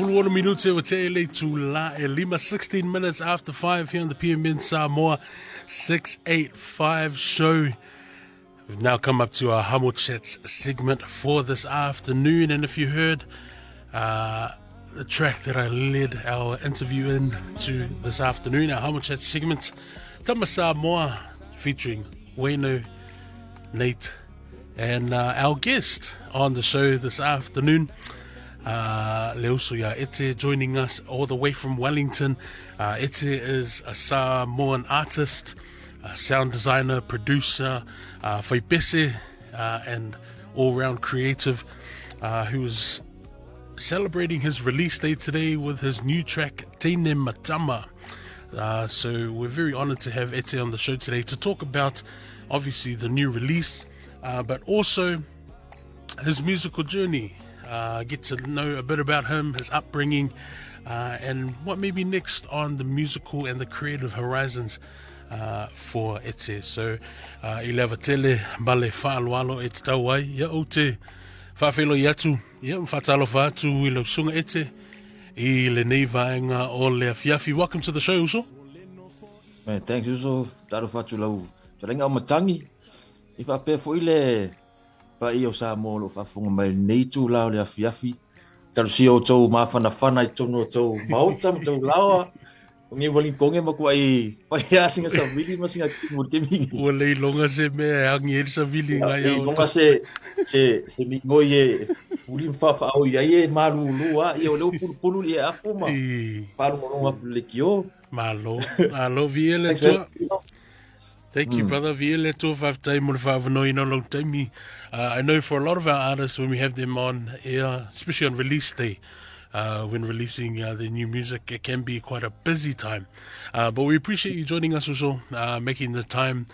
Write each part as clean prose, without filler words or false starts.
Fulwana minute with Tele to La Lima, 16 minutes after 5 here on the PMN Samoa 685 show. We've now come up to our HamoChats segment for this afternoon, and if you heard the track that I led our interview into this afternoon, our HamoChats segment, Tama Samoa featuring Wayno, Nate, and our guest on the show this afternoon, Leusuya Ete, joining us all the way from Wellington. Ete is a Samoan artist, sound designer, producer, whaipese, and all-round creative, who is celebrating his release day today with his new track, Teine Matama. So we're very honored to have Ete on the show today to talk about, obviously, the new release, but also his musical journey. Get to know a bit about him, his upbringing, and what may be next on the musical and the creative horizons for Ete. So, I lewa tele bale whaalwalo e te tau ai, ia o te whawhelo i atu, ia mwhatalo whātu i lau sunga Ete, I le nei vaenga o le fiafi. Welcome to the show, Uso. Man, thanks, Uso. Taro whātu lau. Tarenga o matangi. I whapea fo I le pa I o Samoa lo whafunga mai nei tū lau le afiafi. Taro si o tau mawhanawhana I tono tau mautam tau lawa. O nge wali konge makua I whaiasinga sa vili masinga mo kemi. Ua lei longa se mea hangi e sa vili ngai au. Longa se mi ngoi e fuli mwhawha au ia e maru lua. Ia o leo pulu I e apu ma. Paru moronga pule ki o. Malo vie le tua. Thank you, brother. Vie le tua whawtai mo le whawanoi no lau taimi. I know for a lot of our artists, when we have them on air, especially on release day, when releasing their new music, it can be quite a busy time. But we appreciate you joining us also, making the time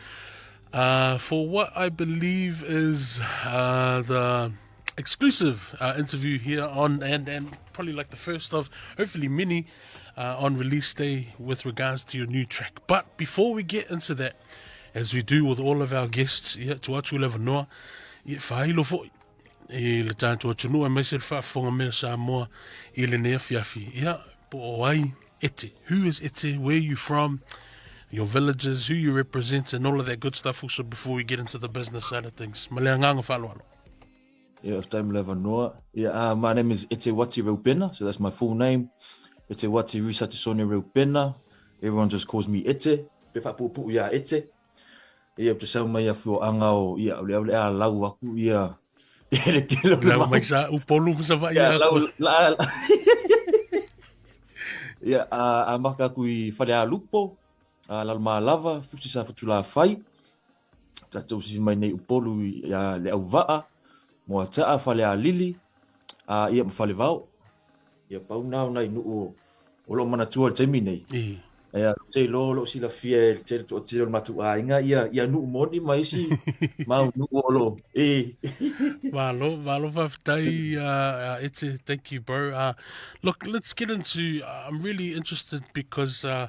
for what I believe is the exclusive interview here on, and probably like the first of hopefully many on release day with regards to your new track. But before we get into that, as we do with all of our guests, to atu lewa noa, whailo fo I le tātua tunua mai se whaafonga mea Samoa I le nea fiafi. Ia, po o ai, Ete. Who is Ete? Where are you from? Your villages, who you represent, and all of that good stuff also before we get into the business side of things. Malea nganga whaloalo. Yeah, of time lewa noa. Yeah, my name is Ete Wati Reupena, so that's my full name. Ete Wati Risati Sonia Reupena. Everyone just calls me Ete. Pe whapupu ia Ete. Ia te sau mai a fio anga o ia o lea lau aku ia. Lau mai sa upolu sa vai ia. Ia a maka aku I whare a lupo. Lalo maa lava, fusi sa whatula whai. Tatou si mai nei upolu ia le au waa. Moa taa whale a lili. Ia ma whale vau. Ia pau nao nai nuu o lo mana tua taimi nei. Ia te lo sila fie te lo matu a inga ia nuu moni mai si mau nuu o lo. Malo whaftai, Ete, thank you, bro. Look, let's get into, I'm really interested because a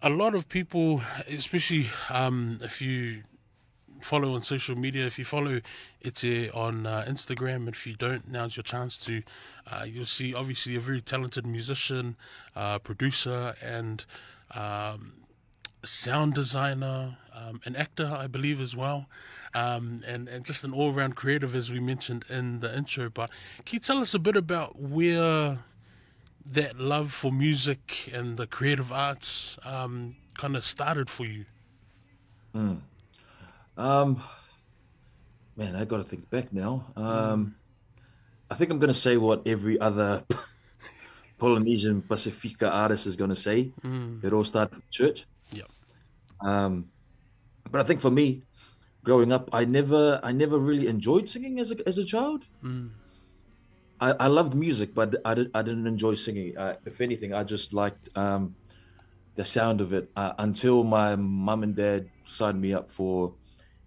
lot of people, especially if you follow on social media, if you follow Ete on Instagram, and if you don't, now's your chance to, you'll see obviously a very talented musician, producer, and sound designer, an actor, I believe, as well, and just an all-round creative, as we mentioned in the intro. But can you tell us a bit about where that love for music and the creative arts kind of started for you? Man, I got to think back now. I think I'm going to say what every other Polynesian Pacifica artist is going to say. It all started at church. Yeah. But I think for me, growing up, I never really enjoyed singing as a child. I loved music, but I didn't enjoy singing. If anything, I just liked the sound of it until my mum and dad signed me up for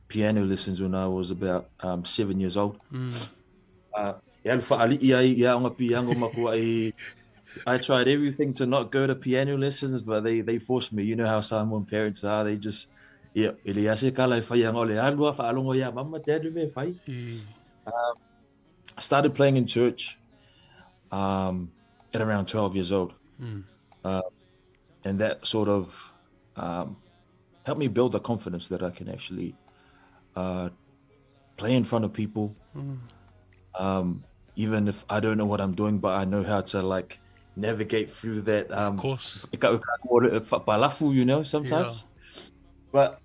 piano lessons when I was about 7 years old. I tried everything to not go to piano lessons, but they forced me. You know how Samoan parents are. They just, started playing in church. at around 12 years old. And that sort of helped me build the confidence that I can actually play in front of people. Even if I don't know what I'm doing, but I know how to like navigate through that. Of course. Palafu, you know, sometimes. But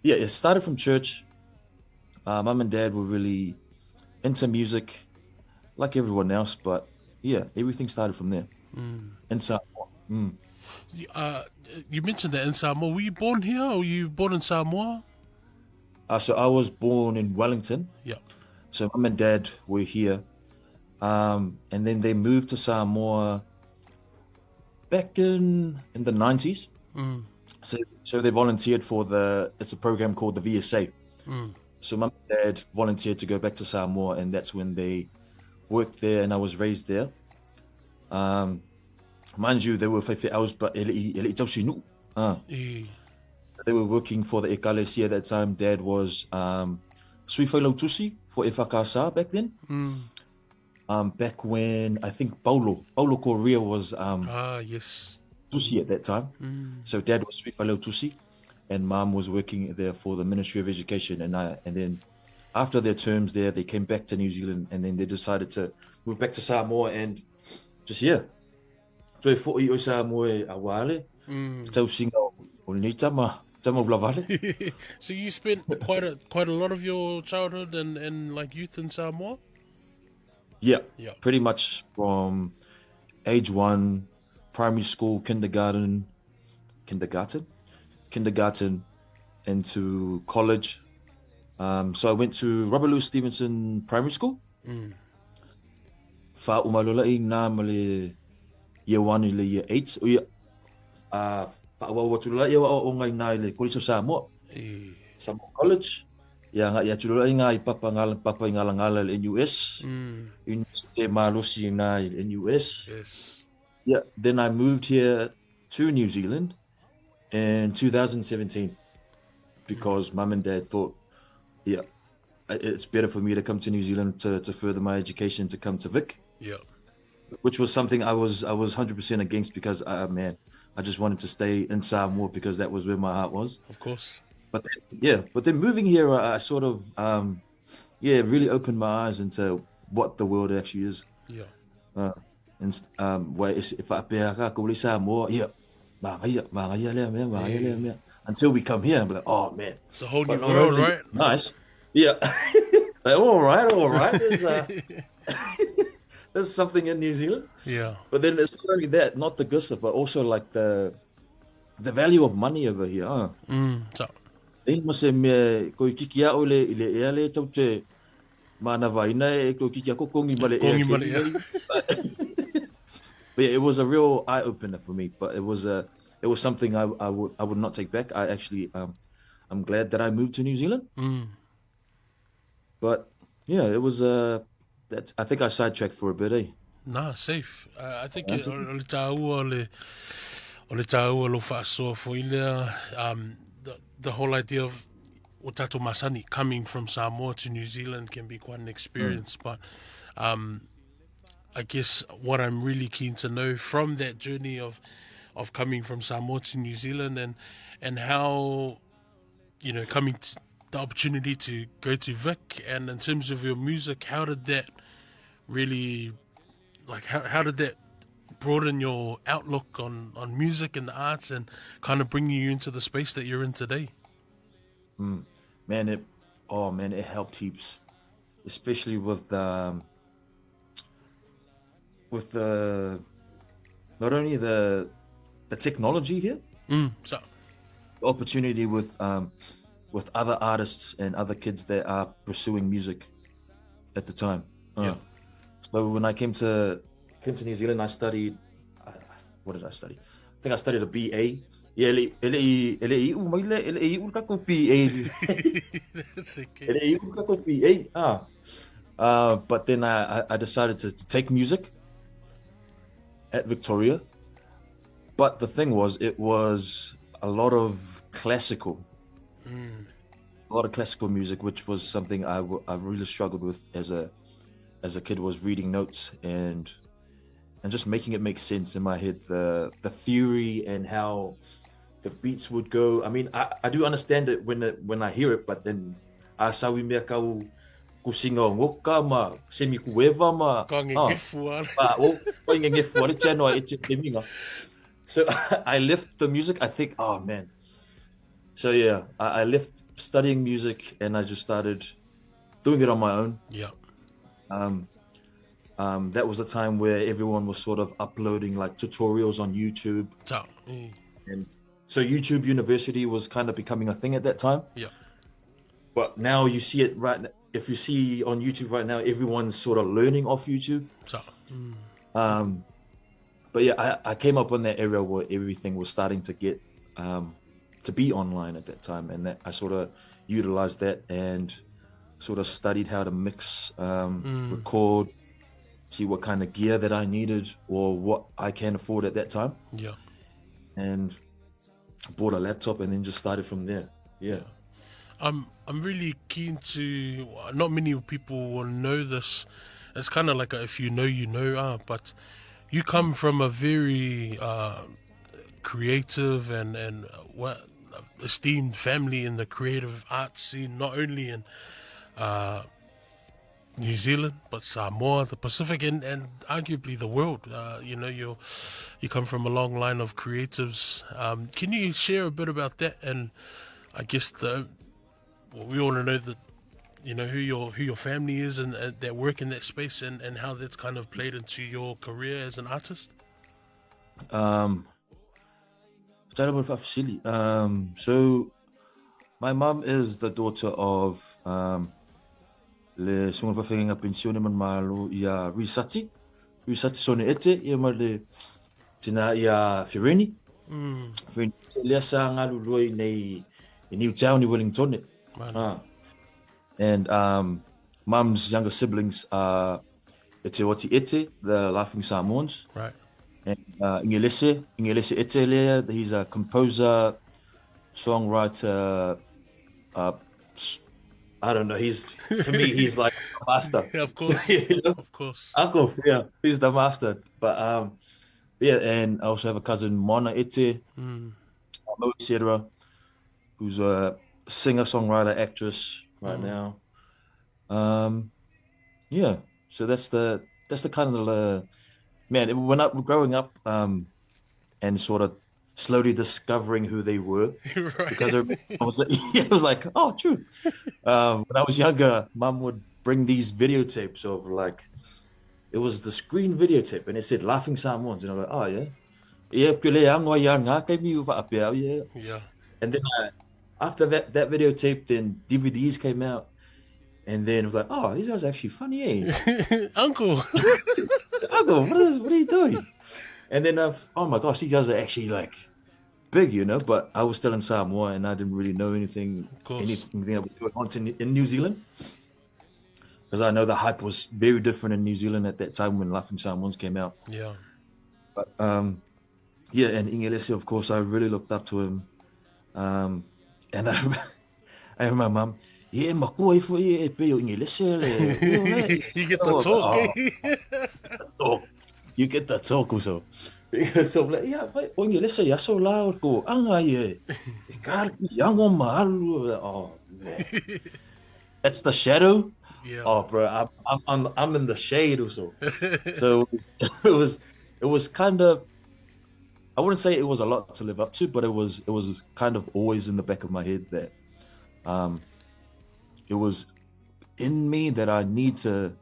yeah, it started from church. Mum and dad were really into music, like everyone else. But yeah, everything started from there. And so, You mentioned that in Samoa. Were you born here or were you born in Samoa? so I was born in Wellington. Yeah. So mum and dad were here. And then they moved to Samoa back in the 90s. So they volunteered for it's a program called the VSA. So mum and dad volunteered to go back to Samoa, and that's when they worked there, and I was raised there. Mind you, they were hours, but they were working for the Ekalesi at that time. Dad was Suifailau Tusi for Efakasa back then. Back when I think Paulo Correa was Yes. Tusi at that time. So dad was Suifailau Tusi, and mom was working there for the Ministry of Education. And then after their terms there, they came back to New Zealand, and then they decided to move back to Samoa and just So fo'i o Samoa awale, tau singa o ni tama vlavale. So you spent quite a lot of your childhood and like youth in Samoa? Yeah, Yeah. pretty much from age 1, primary school, kindergarten into college. So I went to Robert Louis Stevenson Primary School. Fa umalolai na male year 1 ile year 8. O ia fa wa tulula ia o ngai na ile College of Samoa. Samoa College. Ya nga ia tulula inga papa ngala NUS. University Malusi na NUS. Yes. Yeah, then I moved here to New Zealand in 2017 because mum and dad thought, yeah, it's better for me to come to New Zealand to further my education, to come to Vic. Yeah. Which was something I was 100% against because, man, I just wanted to stay in Samoa because that was where my heart was. Of course. But then moving here, I sort of, really opened my eyes into what the world actually is. Yeah. Where if I pay Samoa, until we come here, I'm like, oh man, it's a whole new world, right? Nice, yeah. Like, all right. There's something in New Zealand. Yeah. But then it's not only that, not the good stuff, but also like the value of money over here. So. Mase me ko kiki a ole ile ele tauche mana vaina e ko kiki ko kongi male But yeah, it was a real eye opener for me. But it was something I would not take back. I actually I'm glad that I moved to New Zealand. But yeah, it was I think I sidetracked for a bit, eh? Nah, safe. I think o le tāua lo whaasoa fo the whole idea of o tato masani coming from Samoa to New Zealand can be quite an experience. But I guess what I'm really keen to know from that journey of coming from Samoa to New Zealand and how, you know, coming to the opportunity to go to Vic, and in terms of your music, how did that really, like, how did that broaden your outlook on music and the arts and kind of bring you into the space that you're in today? Man, it helped heaps, especially with the not only the technology here, So the opportunity with other artists and other kids that are pursuing music at the time. So when I came to New Zealand, I studied. What did I study? I think I studied a BA. Yeah, that's okay. But then I decided to take music at Victoria. But the thing was, it was a lot of classical. A lot of classical music, which was something I really struggled with as a kid, was reading notes and and just making it make sense in my head, the theory and how the beats would go. I mean, I do understand it when I hear it, but then asawi mea kau kusinga ngoka ma semi kueva ma so I left the music. I think, oh man. So yeah, I left studying music and I just started doing it on my own. Yeah. That was the time where everyone was sort of uploading like tutorials on YouTube. And so YouTube University was kind of becoming a thing at that time. Yeah. But now you see it if you see on YouTube right now, everyone's sort of learning off YouTube. But yeah, I came up on that era where everything was starting to get to be online at that time, and that I sort of utilized that and sort of studied how to mix, record, see what kind of gear that I needed or what I can afford at that time. Yeah. And bought a laptop and then just started from there. Yeah. I'm really keen to. Not many people will know this. It's kind of like if you know, you know. But you come from a very creative and esteemed family in the creative arts scene, not only in New Zealand but Samoa, the Pacific, and arguably the world. You come from a long line of creatives. Can you share a bit about that? And I guess we all know that who your family is and that work in that space and how that's kind of played into your career as an artist. So my mom is the daughter of le sunga whawhenga pensione man malo ia Risati sone ete ia ma le tina ia Firini. Firini lea sa ngalu loi nei in New Town, Wellington. And Mum's younger siblings are Ete, the Laughing Samoans. Right. And Ingelese Ete lea, he's a composer, songwriter, I don't know, to me he's like a master. Yeah, of course. Of course. Uncle, yeah, he's the master. But yeah, and I also have a cousin, Mona Ete, etc., who's a singer, songwriter, actress right now. Yeah, so that's the kind of man. When I was growing up, and sort of slowly discovering who they were, right. Because I was like, oh, true. When I was younger, Mum would bring these videotapes of like, it was the screen videotape, and it said "Laughing Samoans," and I'm like, oh yeah, yeah. And then after that videotape, then DVDs came out, and then it was like, oh, these guys are actually funny, eh? Uncle, what are you doing? And then oh my gosh, these guys are actually like big, but I was still in Samoa and I didn't really know anything that was going on in New Zealand, because I know the hype was very different in New Zealand at that time when Laughing Samoans came out. Yeah. But yeah, and Ingelese, of course, I really looked up to him. And I remember my mum, yeah, makua ifo e peo Ingelese le. You get the talk, eh? You get the talk also. So like, yeah, but Ingelese ya so loud ko anga ye. Karki yango malu. Oh man. That's the shadow. Yeah. Oh bro, I'm in the shade also. So it was kind of, I wouldn't say it was a lot to live up to, but it was kind of always in the back of my head that it was in me that I need to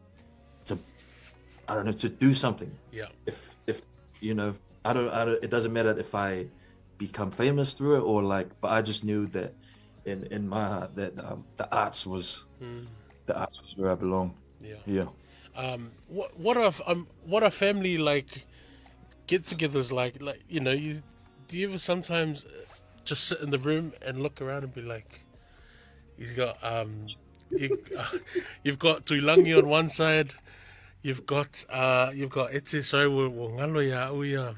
I don't know, to do something. Yeah. If I don't it doesn't matter if I become famous through it or like, but I just knew that in my heart that the arts was where I belong. Yeah. What are family like get-togethers like? Do you ever sometimes just sit in the room and look around and be like, you've got Tuilangi on one side, you've got Ete, sorry, ngalo ya uia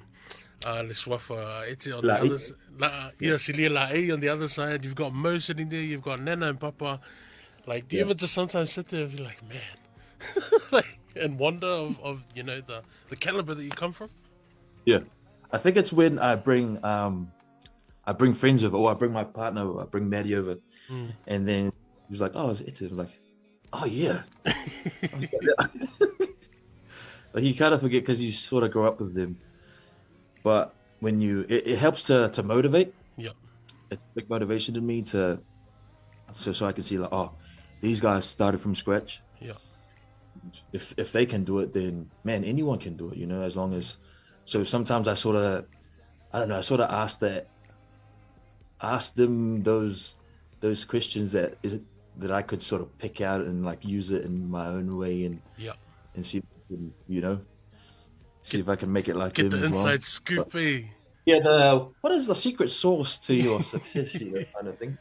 le swafa Ete on the other side, Silia Lae on the other side, you've got Mo sitting there, you've got Nana and Papa. Like, do you ever just sometimes sit there and be like, man, like, and wonder of the caliber that you come from. Yeah, I think it's when I bring friends over, or I bring my partner, or I bring Maddie over, and then he was like, "Oh, it's it?" I'm like, "Oh yeah." I was like, like you kind of forget because you sort of grow up with them, but when it helps to motivate. Yeah, It's big motivation to me so I can see like, oh, these guys started from scratch. yeah, If they can do it, then man, anyone can do it. As long as. So sometimes I don't know, I sort of ask them those questions that I could sort of pick out and like use it in my own way yeah. and see if I can, see if I can make it like Get them the as well. inside scoop, eh? Yeah, what is the secret sauce to your success, kind of thing.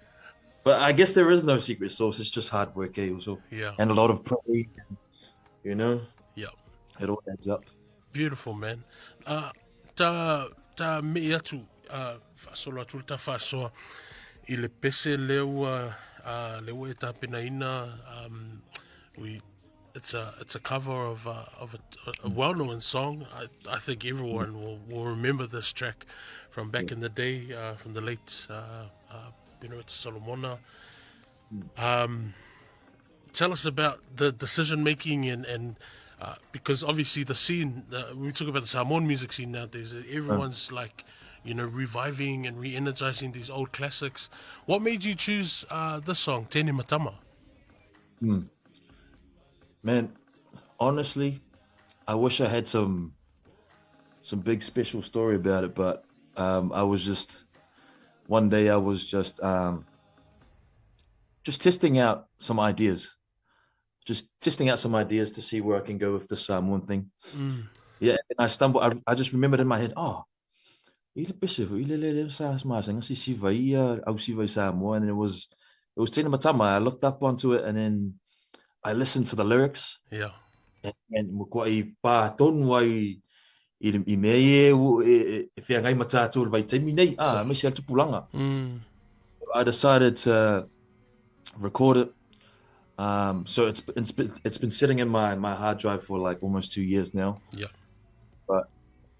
But I guess there is no secret sauce. It's just hard work, also, Yeah, and a lot of praying. You know, yeah. it all adds up. Beautiful, man. Uh, ta me atu whasolo atu ta whasoa i le pese leu e ta Peneueta. We it's a cover of a well-known song. I think everyone will remember this track from back in the day, from the late Peneueta Solomona. Tell us about the decision making and because obviously the scene, when we talk about the Samoan music scene nowadays, Uh, everyone's like, reviving and re-energizing these old classics. What made you choose this song, Teine Tama? hmm. Man, honestly, I wish I had some big special story about it, but I was just one day I was just testing out some ideas, just testing out some ideas to see where I can go with this Samoan thing. Mm, Yeah, and I stumbled. I just remembered in my head, oh, ile pese ile le sa mas nga si siva ia au siva Samoa, and it was Tina Matama. I looked up onto it and then I listened to the lyrics yeah. and mo ko I pa tonu ai i me e fia ngai matatu vai taimi nei So, me se atu pulanga. mm, I decided to record it. So it's been sitting in my hard drive for like almost 2 years now. yeah, But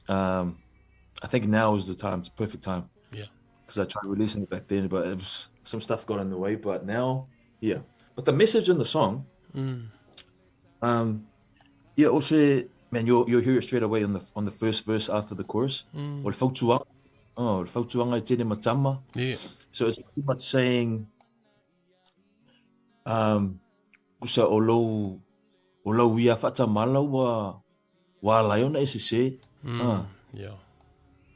I think now is the time. It's the perfect time yeah. because I tried releasing it back then, but some stuff got in the way. But now, yeah. But the message in the song, Mm, um, yeah, also, man, you'll hear it straight away on the first verse after the chorus. mm, O le fautuanga, le fautuanga i tēnei matama. yeah, So it's pretty much saying, kusa o lo ia whatamala wa laiona e se. mm, yeah,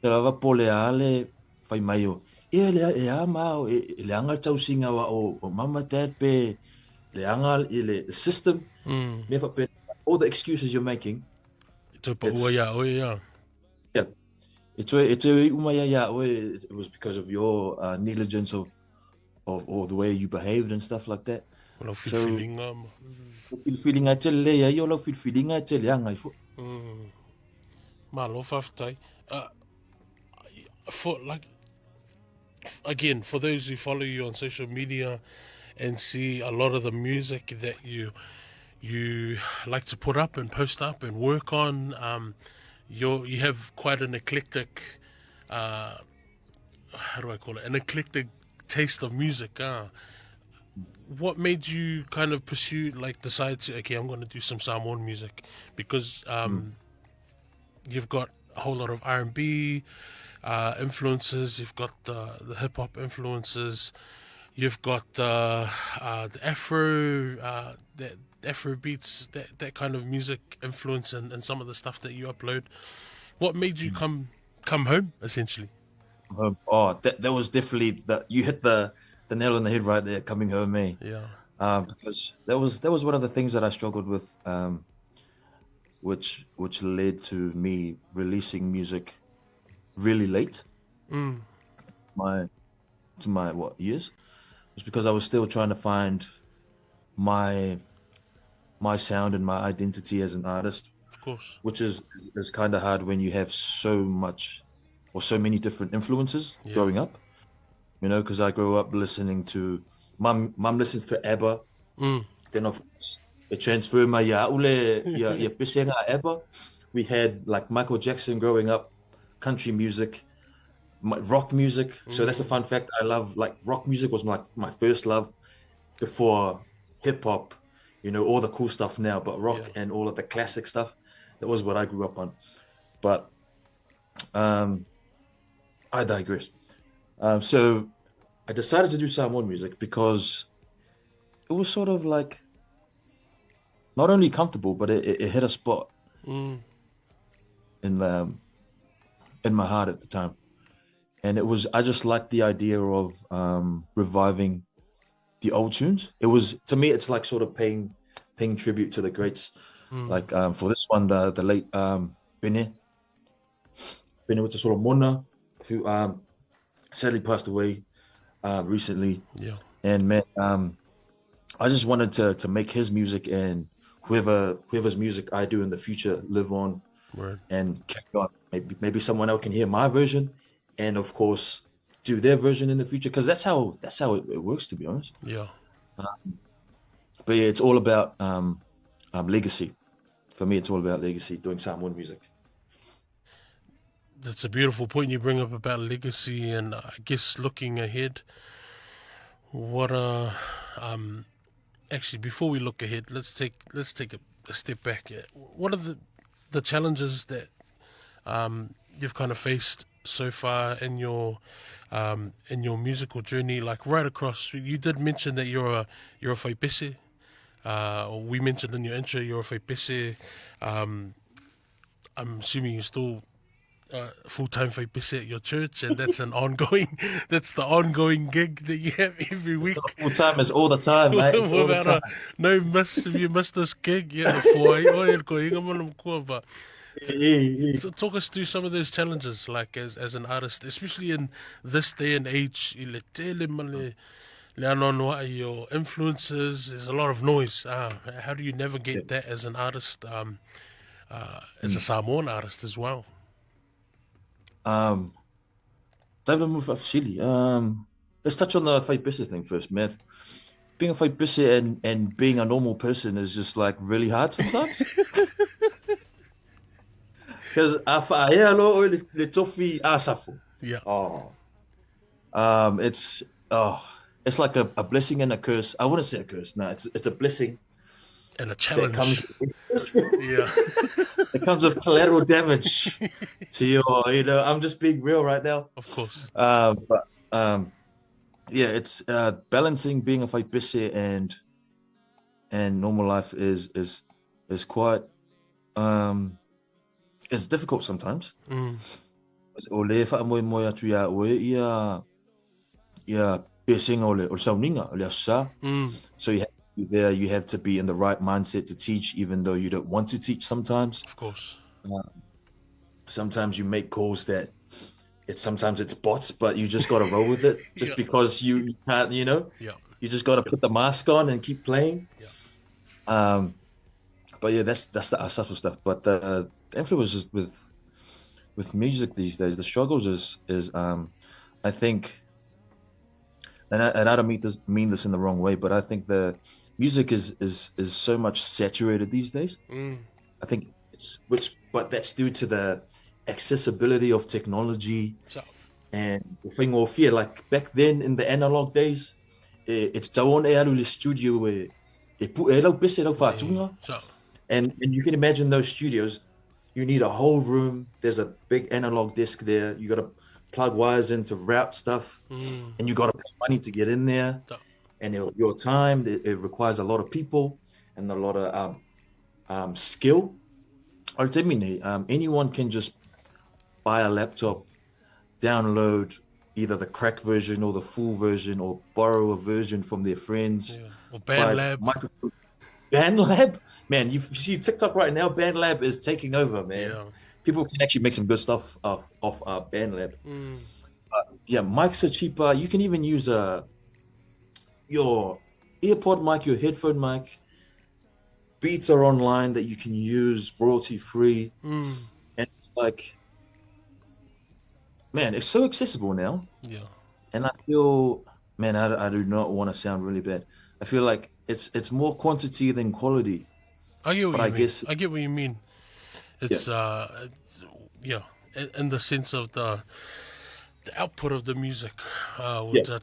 Te lava pole ale fai mai o. E le a mao le anga tau singa wa o mama dad pe le anga le system mm. me fa pe all the excuses you're making. Tupa ua It's ya, oh yeah. yeah. It's a umaya ya it was because of your negligence of or the way you behaved and stuff like that. Well, So feeling feeling I tell le ya lo feeling I tell anga I malo whaftai. For like again, for those who follow you on social media and see a lot of the music that you like to put up and post up and work on, you have quite an eclectic, how do I call it? An eclectic taste of music. What made you kind of pursue, like, decide to, okay, I'm going to do some Samoan music? Because you've got a whole lot of R&B influences, you've got the hip hop influences, you've got the Afro, the Afro beats, that kind of music influence, and some of the stuff that you upload. What made you come home, essentially? that was definitely you hit the nail on the head right there. Coming home, me. Yeah. Because that was one of the things that I struggled with, which led to me releasing music really late. My what years? It was because I was still trying to find my sound and my identity as an artist, Of course. which is kind of hard when you have so much or so many different influences Yeah. growing up. Because I grew up listening to mum listens to ABBA. Then of course e transfer mai ia ule ia pisenga ever. We had like Michael Jackson growing up, country music, rock music. So that's a fun fact. I love like rock music was my first love before hip hop, all the cool stuff now, but rock and all of the classic stuff, that was what I grew up on. But I digress. So I decided to do Samoan music because it was sort of like not only comfortable, but it hit a spot in my heart at the time. And I just liked the idea of reviving the old tunes. It was, to me, it's like sort of paying tribute to the greats. Like for this one, the late Peneueta Solomona, who sadly passed away recently. Yeah. And man, I just wanted to make his music and whoever's music I do in the future live on. Right. And carry on. Maybe someone else can hear my version, and of course do their version in the future, because that's how it works, to be honest. Yeah. But yeah, it's all about legacy. For me, it's all about legacy, doing Samoan music. That's a beautiful point you bring up about legacy, and I guess looking ahead, what actually before we look ahead, let's take a step back. What are the challenges that you've kind of faced so far in your musical journey, like right across? You did mention that you're a whaipese. We mentioned in your intro you're a whaipese. I'm assuming you're still full-time whaipese at your church, and that's the ongoing gig that you have every week. Full time is all the time, mate. It's all the time. No miss, if you miss this gig, but so talk us through some of those challenges, like as an artist, especially in this day and age. Your influences, there's a lot of noise. How do you navigate that as an artist, as a Samoan artist as well? Let's touch on the whaipese thing first, man. Being a whaipese and being a normal person is just like really hard sometimes. Because le tofi asafo. Yeah. It's like a blessing and a curse. I wouldn't say a curse. No, it's a blessing and a challenge. Yeah. It comes with collateral damage to your, I'm just being real right now. Of course. But yeah, it's balancing being a whaipese and normal life is quite it's difficult sometimes. O le whaamoemoe atu ia oe ia pesinga o le sauninga o le asa. So you have to be in the right mindset to teach, even though you don't want to teach sometimes. Of course. Sometimes you make calls that sometimes it's bots, but you just got to roll with it just because you can't, you just got to put the mask on and keep playing. But yeah, that's the Asafo stuff. But the influences with music these days, the struggles is I think, and I don't mean this in the wrong way, but I think the music is so much saturated these days. I think but that's due to the accessibility of technology and the thing of fear. Like back then in the analog days, it's tawon e alu le studio e pu e lau pese lau whātunga. And you can imagine those studios, you need a whole room. There's a big analog desk there. You got to plug wires in to route stuff, and you got to pay money to get in there. And your time, it requires a lot of people and a lot of skill. Anyone can just buy a laptop, download either the crack version or the full version, or borrow a version from their friends. Or BandLab. BandLab? Man, you see TikTok right now, BandLab is taking over, man. People can actually make some good stuff off BandLab. Mics are cheaper. You can even use your earpod mic, your headphone mic. Beats are online that you can use royalty free. And it's like, man, it's so accessible now. And I feel, man, I do not want to sound really bad. I feel like it's more quantity than quality. I get what But you I mean. guess I get what you mean. yeah, It's yeah, in the sense of the output of the music. yeah,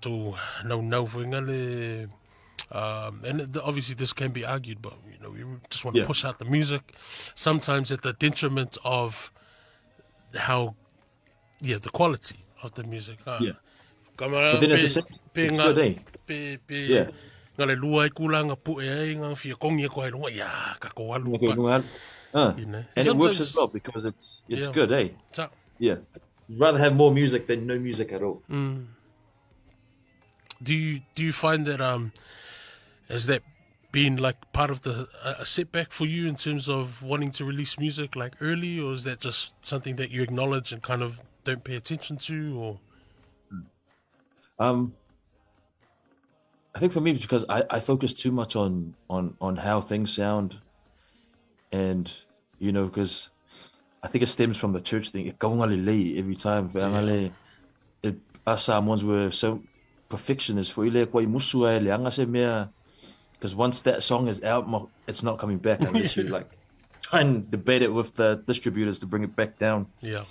No le. And obviously this can be argued, but we just want to yeah, push out the music, sometimes at the detriment of how the quality of the music. yeah. But Kamara then at the same, pe it's nga good, eh? pe Yeah. nga le lua I kulanga pu e nga fia kongi ko ai lunga ya ka ko alu, Okay, but go on. And it works as well sometimes because it's yeah. good, eh? So, Yeah. You'd rather have more music than no music at all. do you find that has that been like part of the a setback for you in terms of wanting to release music like early, or is that just something that you acknowledge and kind of don't pay attention to, or Um, I think for me, it's because I focus too much on how things sound, and because I think it stems from the church thing. E kaunga lelei every time. yeah, Us Samoans were so perfectionists for ile koi musu ai le anga se mea. Because once that song is out, it's not coming back unless you like try and debate it with the distributors to bring it back down. yeah,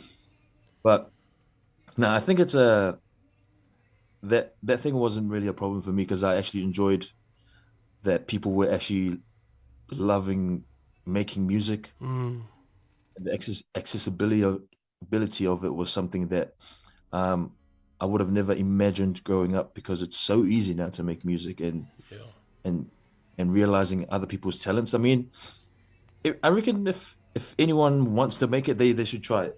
But no, I think it's a that thing wasn't really a problem for me because I actually enjoyed that people were actually loving making music. And the accessibility of it was something that um, I would have never imagined growing up because it's so easy now to make music yeah, and and realizing other people's talents. I mean, I reckon if anyone wants to make it, they should try it.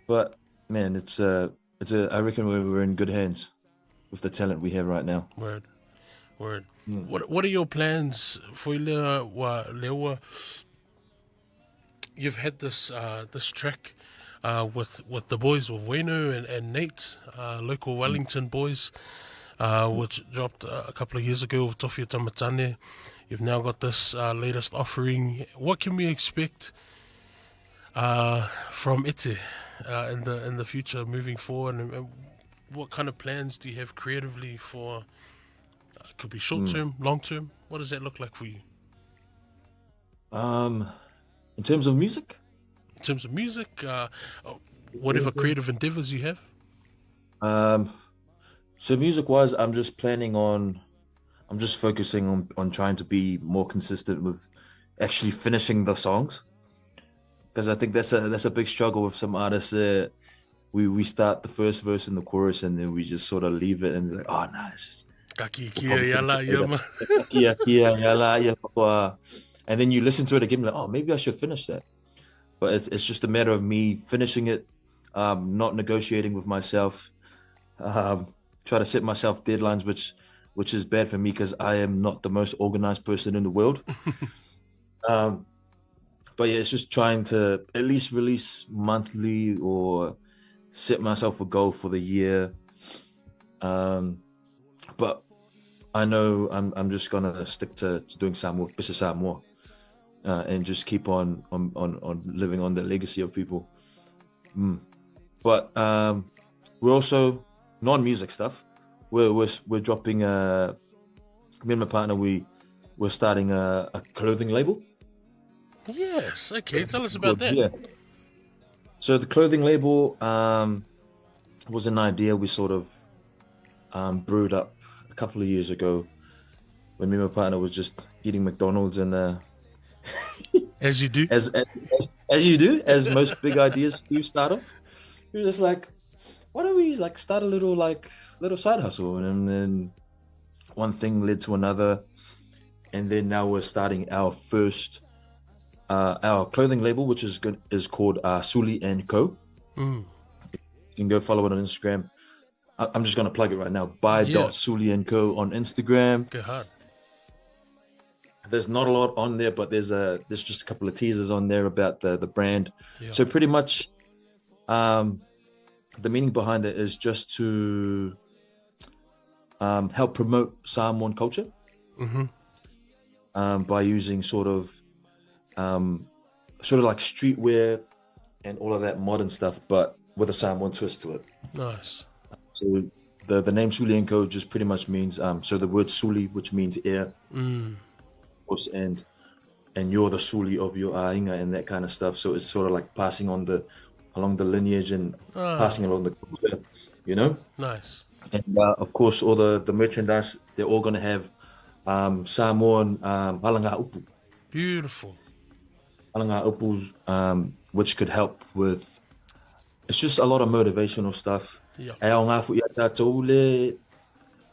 But man, it's a I reckon we're in good hands with the talent we have right now. word, word. Mm. What are your plans for Lewa? You've had this track with the boys with Wenu and Nate, local Wellington boys, which dropped a couple of years ago with Tofi Tama. You've now got this latest offering. What can we expect from Ite in the future moving forward? And what kind of plans do you have creatively for? Could be short Mm. term, long term. What does that look like for you Um, in terms of music, in terms of music? Whatever creative endeavors you have. um, so music-wise, I'm just focusing on trying to be more consistent with actually finishing the songs because I think that's a big struggle with some artists. We start the first verse and the chorus and then we just sort of leave it and like, oh no, it's just Kaki we'll kia probably finish yala it later. yama. Kia, kia, yala, ya, papa. And then you listen to it again, like, oh, maybe I should finish that. But it's just a matter of me finishing it, not negotiating with myself, try to set myself deadlines, which is bad for me because I am not the most organized person in the world. Um, but yeah, it's just trying to at least release monthly or set myself a goal for the year. But I know I'm just gonna stick to doing Samoa, Bisa Samoa, and just keep on living on the legacy of people. But we're also non-music stuff. We're dropping me and my partner we're starting a clothing label. Yes. Okay. Tell us about Good, that. yeah. So the clothing label was an idea we sort of brewed up a couple of years ago when me and my partner was just eating McDonald's and As you do. as you do, as most big ideas do start off. You're just like, why don't we like start a little side hustle? And then one thing led to another, and then now we're starting our first our clothing label, which is called Suli and Co. You can go follow it on Instagram. I'm just gonna plug it right now. Yeah. Suli and Co. on Instagram. Get hard. There's not a lot on there, but there's just a couple of teasers on there about the brand. Yeah. So pretty much, the meaning behind it is just to help promote Samoan culture by using sort of like streetwear and all of that modern stuff, but with a Samoan twist to it. Nice. So the name Suli and Co just pretty much means so the word Suli, which means heir, of course, and you're the Suli of your ainga and that kind of stuff. So it's sort of like passing on along the lineage and passing along the culture, you know. Nice. And of course, all the merchandise, they're all going to have Samoan halanga upu. Beautiful. Halanga upus, which could help with, it's just a lot of motivational stuff. Yeah. E ao ngā fu ia tātou le,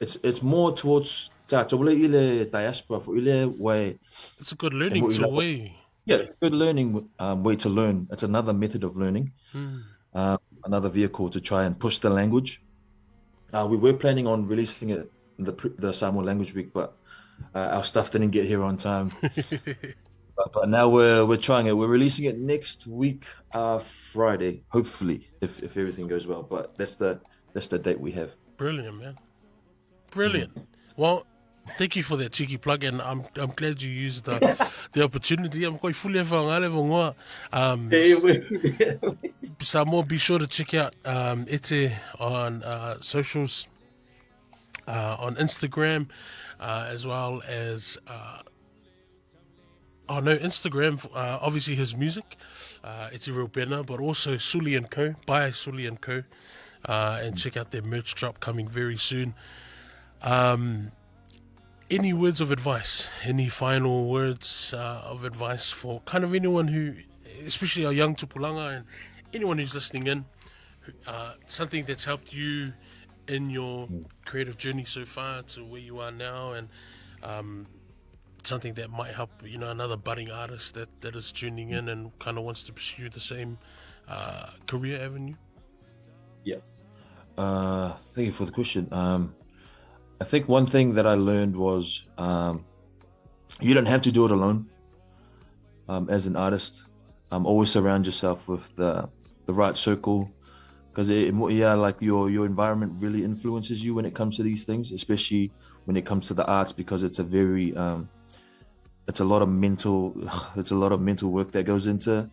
it's more towards tātou le i le diaspora fu i le way. It's a good learning tool, eh? Yeah, it's a good learning way to learn. It's another method of learning, another vehicle to try and push the language. We were planning on releasing it in the Samoan Language Week, but our stuff didn't get here on time. But now we're trying it. We're releasing it next week, Friday, hopefully, if everything goes well. But that's the date we have. Brilliant, man. Brilliant. Well, thank you for that cheeky plug, and I'm glad you used the opportunity. I'm quite fully Samoa, be sure to check out Ete on socials, on Instagram, as well as Instagram, obviously his music, Ete Real Bena, but also Suli & Co, by Suli & Co, and check out their merch drop coming very soon. Any words of advice, any final words of advice for kind of anyone who, especially our young tupulanga and anyone who's listening in, something that's helped you in your creative journey so far to where you are now, and something that might help, another budding artist that is tuning in and kind of wants to pursue the same career avenue? Yeah. Thank you for the question. I think one thing that I learned was you don't have to do it alone. As an artist, always surround yourself with the right circle, because like your environment really influences you when it comes to these things, especially when it comes to the arts, because it's a very it's a lot of mental work that goes into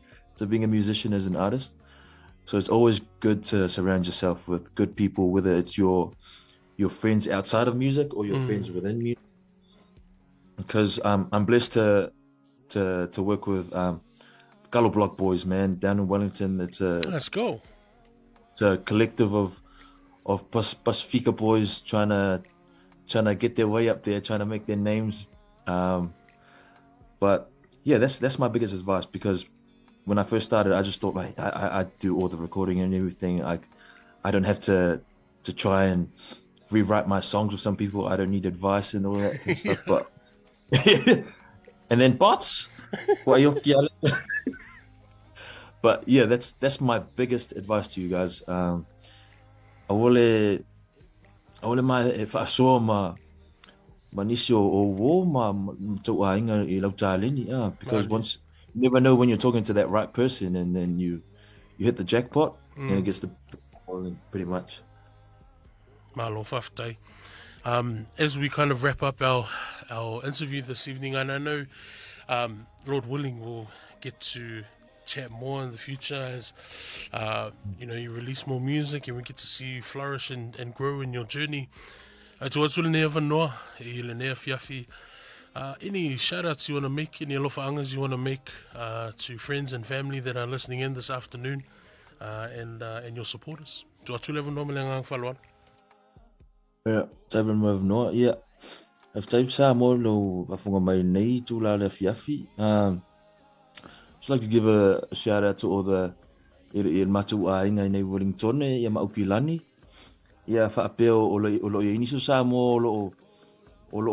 being a musician as an artist. So it's always good to surround yourself with good people, whether it's your friends outside of music or your friends within music. Because I'm blessed to work with Gullo Block Boys, man, down in Wellington. Let's go. It's a collective of Pacifica boys trying to get their way up there, trying to make their names. But yeah, that's my biggest advice, because when I first started, I just thought like I do all the recording and everything. I don't have to try and rewrite my songs with some people. I don't need advice and all that kind of stuff. But and then bots, but yeah, that's my biggest advice to you guys. Awole mai if I saw ma manisio o wo ma to ainga I lau talini, because once you never know when you're talking to that right person, and then you hit the jackpot and it gets the ball pretty much. Malo Faftai. As we kind of wrap up our interview this evening, and I know Lord willing we'll get to chat more in the future as you release more music and we get to see you flourish and grow in your journey. Any shout outs you want to make, any alofa-angas you want to make to friends and family that are listening in this afternoon, and your supporters? Yeah, Taiwan Rev no, yeah. If type sa mo lo afunga mai nei tu la le fiafi. Just like to give a shout out to all the matu ainga nei Wellington e ma upilani. Yeah, fa apeo o lo Iuni so sa mo lo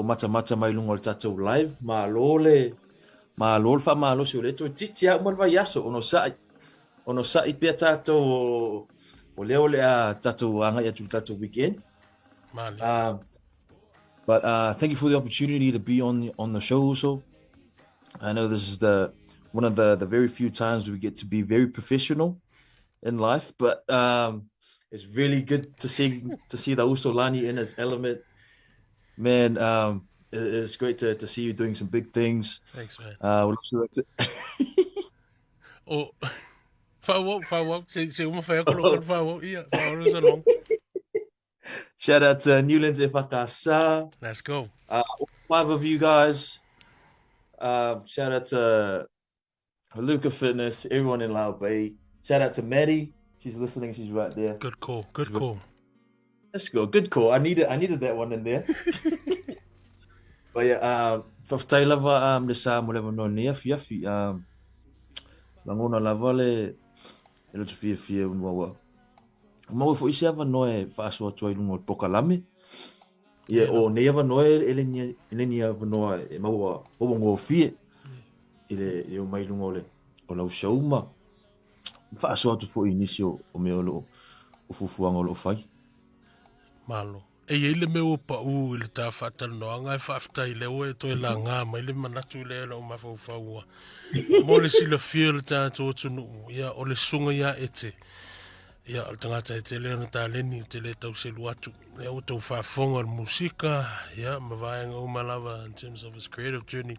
mata mai lungo le tatou live ma lo fa ma lo se le to titia mo va yaso ono sa I pe tatou o le a tatou anga ya tu tatou weekend. But thank you for the opportunity to be on the show also. I know this is one of the very few times we get to be very professional in life, but it's really good to see the Usolani in his element. Man, it's great to see you doing some big things. Thanks, man. We'll also like to Whawau. Se uma whai ako lokan whawau. Ia, whawau sa long. Shout out to Newlands e whakasa. Let's go. All 5 of you guys. Shout out to Luca Fitness, everyone in Lao Bay. Shout out to Maddie. She's listening. She's right there. Good call. Good call. Let's go. Good call. I needed that one in there. But yeah, whaftai lava le sa mo lewa no ni afi. Langona lava le lo tu fie unwa. Mau fo isi ava noe whaasoa tua ilungo pokalame. Ia o ne ava noe ele ni ava noe e maua obongo fie. Ile o mai lungo le o lau shauma. Whaasoa tu fo inisi o mea o fufuanga o lo fai. Malo. E ile me o pa u ile ta whatalanoanga e whaftai le o e toi la ngā mai le manatu le o mawhauwhaua. Mo le sila fia le ta tō tunu. Ia o le sunga ia ete. Ia o tangata e te leo na tā leni te le tau se luatu. Ia o tau whaafonga le musika. Ia mawaianga o malawa in terms of his creative journey.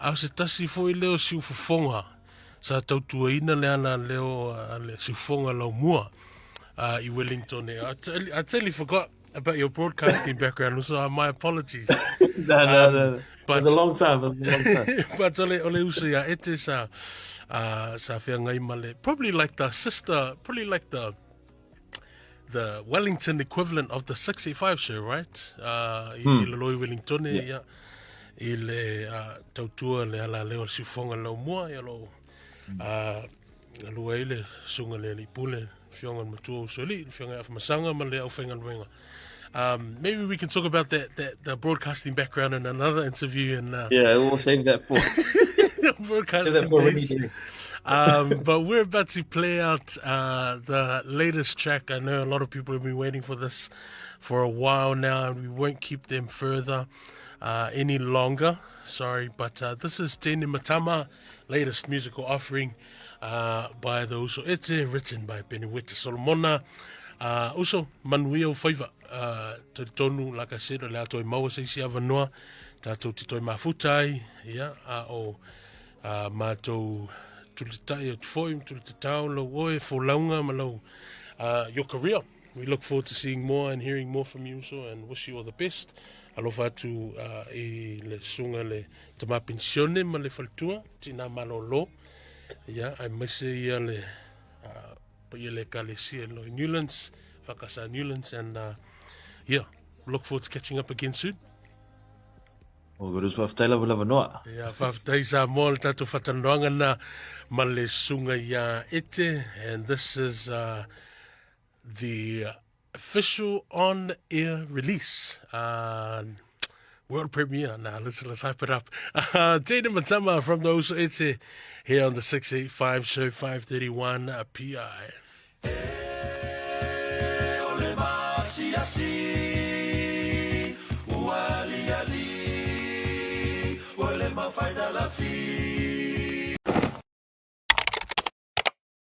Au se tasi fo i leo si ufufonga. Sa tau tuaina le ana leo le si ufonga lau mua. I Wellington. I totally forgot about your broadcasting background, so my apologies. No. But It's a long time. but ole usa ya ete sa whiangai male. Probably like the Wellington equivalent of the 685 show, right? I le loi Wellington ya. I le tautua le ala leo sifonga lau mua ya lo. Lua ile sunga le lipule. Maybe we can talk about the broadcasting background in another interview. And Yeah, we'll save that for broadcasting days. But we're about to play out the latest track. I know a lot of people have been waiting for this for a while now, and we won't keep them further any longer. Sorry, but this is Teine Tama, latest musical offering by the Aso Tofi, written by Peneueta Solomona. Also, manuia o whaiva. Te tonu, like I said, o lea toi maua seisi avanoa. Tātou te toi mafutai, o mātou tulitai o tufoi, tulitatau, lau oe, fōlaunga, malau your career. We look forward to seeing more and hearing more from you, so, and wish you all the best. Alofa atu I le sunga le tama pensione ma le faltua, tina malolo. I miss ia le kalesia lo Newlands, whakasa Newlands, and look forward to catching up again soon. O gurus whaftai lava noa. Whaftai sa mo le tatu whatanoanga na ma le sunga ia ete, and this is the official on-air release. World premiere. Now let's hype it up. Teine Tama from the Aso Tofi here on the 685 show 531 PI. Ole